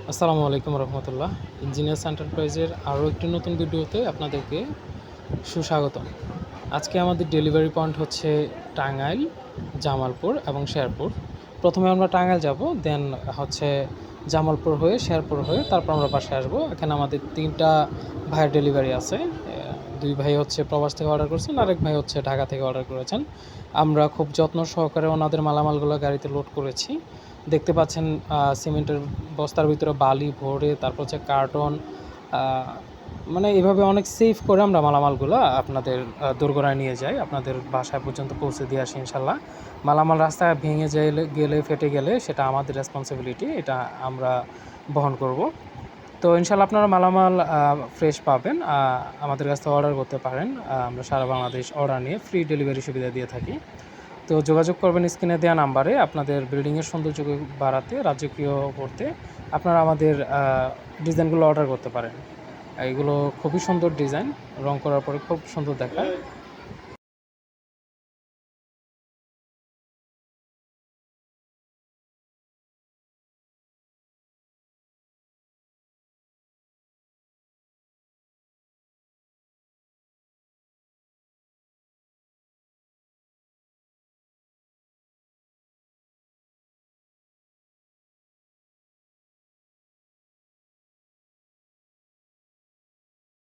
আসসালামু আলাইকুম রহমতুল্লাহ। ইঞ্জিনিয়ার্স এন্টারপ্রাইজের আরও একটি নতুন ভিডিওতে আপনাদেরকে সুস্বাগতম। আজকে আমাদের ডেলিভারি পয়েন্ট হচ্ছে টাঙ্গাইল, জামালপুর এবং শেরপুর। প্রথমে আমরা টাঙ্গাইল যাব, দেন হচ্ছে জামালপুর হয়ে শেরপুর হয়ে তারপর আমরা বাসায় আসবো। এখানে আমাদের 3টা ভাইয়ের ডেলিভারি আছে। 2 ভাই হচ্ছে প্রবাস থেকে অর্ডার করেছেন, আরেক ভাই হচ্ছে ঢাকা থেকে অর্ডার করেছেন। আমরা খুব যত্ন সহকারে ওনাদের মালামালগুলো গাড়িতে লোড করেছি। দেখতে পাচ্ছেন সিমেন্টের বস্তার ভিতরে বালি ভরে, তারপর হচ্ছে কার্টন, মানে এভাবে অনেক সেফ করে আমরা মালামালগুলো আপনাদের দোরগোড়ায় নিয়ে যাই, আপনাদের বাসায় পর্যন্ত পৌঁছে দিয়ে আসি ইনশাল্লাহ। মালামাল রাস্তায় ভেঙে গেলে ফেটে গেলে সেটা আমাদের রেসপন্সিবিলিটি, এটা আমরা বহন করব। তো ইনশাল্লাহ আপনারা মালামাল ফ্রেশ পাবেন। আমাদের কাছ থেকে অর্ডার করতে পারেন। আমরা সারা বাংলাদেশ অর্ডার নিয়ে ফ্রি ডেলিভারি সুবিধা দিয়ে থাকি। তো যোগাযোগ করবেন স্ক্রিনে দেওয়া নাম্বারে। আপনাদের বিল্ডিংয়ের সৌন্দর্য বাড়াতে, রাজকীয় করতে আপনারা আমাদের ডিজাইনগুলো অর্ডার করতে পারেন। এগুলো খুবই সুন্দর ডিজাইন, রং করার পরে খুব সুন্দর দেখায়।